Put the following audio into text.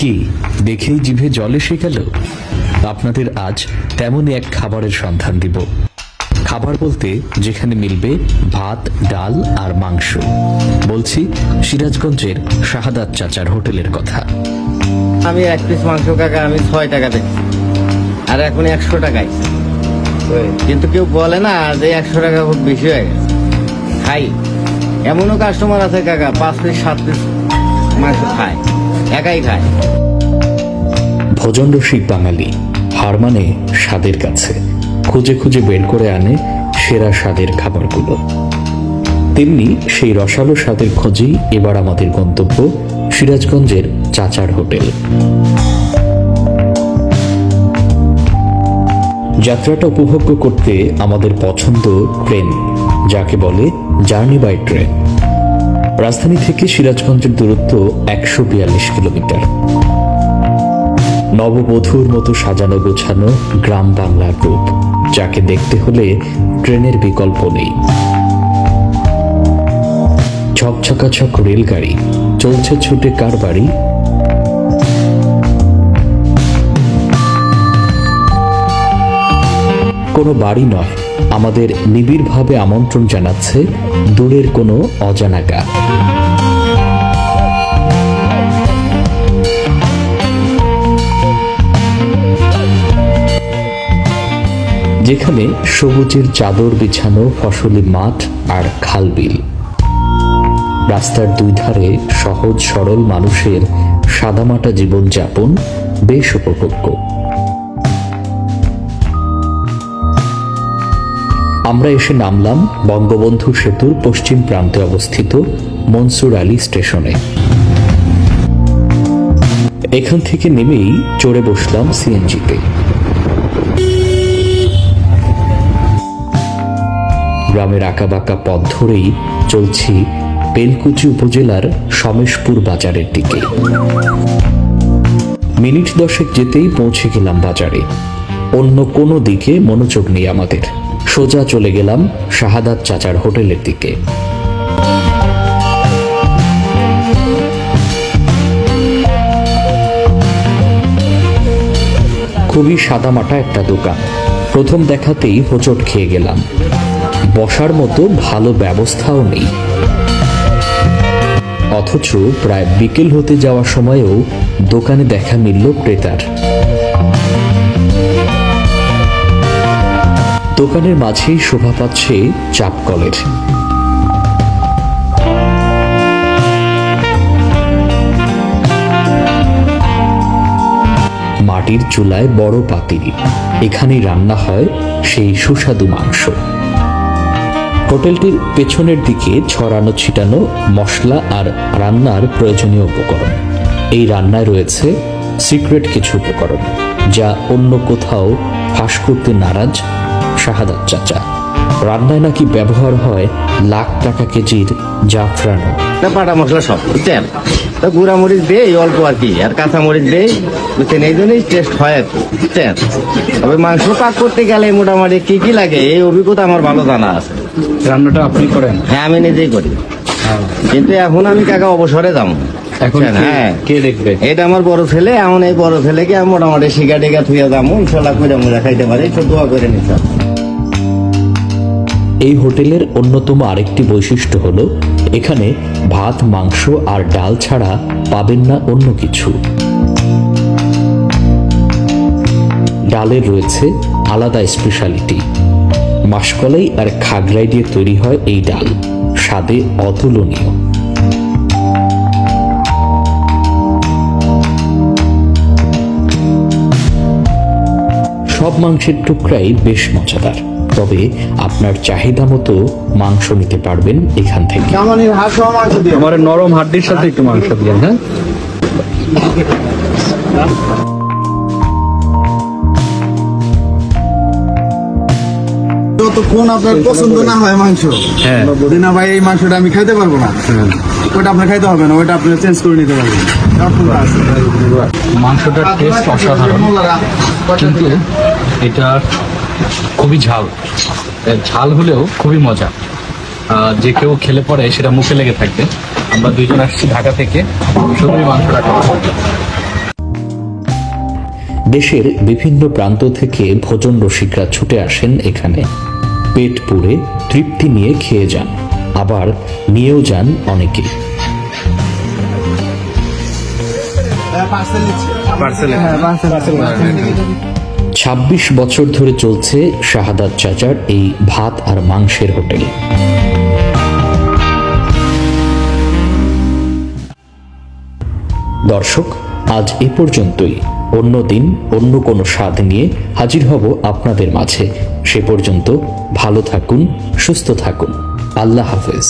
কি দেখেই জিভে জল এসে গেল? আপনাদের আজ তেমনই এক খাবারের সন্ধান দিব। খাবার বলতে যেখানে মিলবে ভাত, ডাল আর মাংস। বলছি সিরাজগঞ্জের শাহাদাত চাচার হোটেলের কথা। আমি এক পিস মাংস কাকা আমি 6 টাকা দেখছি, আর এখন 100 টাকায়। কিন্তু কেউ বলে না যে 100 টাকা খুব বেশি হয়ে গেছে। খাই, এমনও কাস্টমার আছে কাকা 5 পিস 7 পিস মাংস খায়, একাই খায়। ভোজন রসিক বাঙালি হার মানে স্বাদের কাছে, খুঁজে খুঁজে বের করে আনে সেরা স্বাদের খাবারগুলো। তেমনি সেই রসালো স্বাদের খোঁজেই এবার আমাদের গন্তব্য সিরাজগঞ্জের চাচার হোটেল। যাত্রাটা উপভোগ্য করতে আমাদের পছন্দ ট্রেন, যাকে বলে জার্নি বাই ট্রেন। রাজধানী থেকে সিরাজগঞ্জের দূরত্ব 142 কিলোমিটার। নববধূর মতো সাজানো গোছানো গ্রাম বাংলার রূপ, যাকে দেখতে হলে ট্রেনের বিকল্প নেই। ঝকঝকাঝক রেলগাড়ি চলছে ছুটে কার বাড়ি। কোনো বাড়ি নয়, আমাদের নিবিড়ভাবে আমন্ত্রণ জানাচ্ছে দূরের কোনো অজানা গা। যেখানে সবুজের চাদর বিছানো ফসলি মাঠ আর খালবিল। রাস্তার দুই ধারে সহজ সরল মানুষের সাদামাটা জীবনযাপন বেশ উপভোগ্য। আমরা এসে নামলাম বঙ্গবন্ধু সেতুর পশ্চিম প্রান্তে অবস্থিত মনসুর আলী স্টেশনে। এখান থেকে নেমেই চড়ে বসলাম সিএনজিতে। গ্রামের আঁকাবাঁকা পথ ধরেই চলছি বেলকুচি উপজেলার সমেশপুর বাজারের দিকে। মিনিট 10 যেতেই পৌঁছে গেলাম বাজারে। অন্য কোনো দিকে মনোযোগ নেই আমাদের, সোজা চলে গেলাম শাহাদাত চাচার হোটেলের দিকে। খুবই সাদামাটা একটা দোকান। প্রথম দেখাতেই হোঁচট খেয়ে গেলাম। বসার মতো ভালো ব্যবস্থাও নেই, অথচ প্রায় বিকেল হতে যাওয়ার সময়েও দোকানে দেখা মিলল ক্রেতার। দোকানের মাঝেই শোভা পাচ্ছে চাপকলের। মাটির চুলায় বড় পাতিল, এখানেই রান্না হয় সেই সুস্বাদু মাংস। হোটেলটির পেছনের দিকে ছড়ানো ছিটানো মশলা আর রান্নার প্রয়োজনীয় উপকরণ। এই রান্নায় রয়েছে সিক্রেট কিছু উপকরণ, যা অন্য কোথাও ফাঁস করতে নারাজ শাহাদাত চাচা। রান্নায় নাকি ব্যবহার হয় লাখ টাকা কেজির জাফরানো। পাটা মশলা সব বুঝছেন, গুঁড়া মরিচ দেয় অল্প আর কি, আর কাঁচা মরিচ দেয় বুঝছেন, এই জন্যই টেস্ট হয় আর কি বুঝছেন। তবে মাংস পাক করতে গেলে মোটামুটি কি কি লাগে এই অভিজ্ঞতা আমার ভালো জানা আছে। রান্নাটা আপনি করেন? হ্যাঁ, আমি নিজেই করি, কিন্তু এখন আমি কাকা অবসরে যাবো। হ্যাঁ, কে দেখবে? এটা আমার বড় ছেলে। এখন এই বড় ছেলেকে আমি মোটামুটি শিখা টিকা থুয়ে যাবো, ইনশাল্লাহ করে মুড়া খাইতে পারি, একটু দোয়া করে নিচ্ছি। এই হোটেলের অন্যতম আরেকটি বৈশিষ্ট্য হলো এখানে ভাত, মাংস আর ডাল ছাড়া পাবেন না অন্য কিছু। ডালের রয়েছে আলাদা স্পেশালিটি। মাসকলাই আর খাগড়াই দিয়ে তৈরি হয় এই ডাল, স্বাদে অতুলনীয়। সব মাংসের টুকরাই বেশ মজাদার, তবে আপনার চাহিদা মতো মাংস নিতে পারবেন এখান থেকে। আমার নরম হাড্ডির সাথে একটু মাংস দিলেন। হ্যাঁ, যতক্ষণ আপনার পছন্দ না হয় মাংস, হ্যাঁ না ভাই এই মাংসটা আমি খাইতে পারবো না, ওটা আপনার খাইতে হবে না, ওটা আপনি চেঞ্জ করে নিতে পারবেন। মাংসটার টেস্ট অসাধারণ, কিন্তু এটা খুবই ঝাল। ঝাল হলেও খুবই মজা, যে কেউ খেলে পরে সেটা মুখে লেগে থাকবে। আমরা দুইজন আসছি ঢাকা থেকে, শুধুই মাংসটা খাওয়া। দেশের বিভিন্ন প্রান্ত থেকে ভোজন রসিকরা ছুটে আসেন এখানে। পেট পুড়ে তৃপ্তি নিয়ে খেয়ে যান, আবার নিয়েও যান অনেকে। পার্সেল ২৬ বছর ধরে চলছে শাহাদাত চাচার এই ভাত আর মাংসের হোটেল। দর্শক, আজ এ পর্যন্তই। অন্য দিন অন্য কোনো স্বাদ নিয়ে হাজির হব আপনাদের মাঝে। সে পর্যন্ত ভালো থাকুন, সুস্থ থাকুন। আল্লাহ হাফেজ।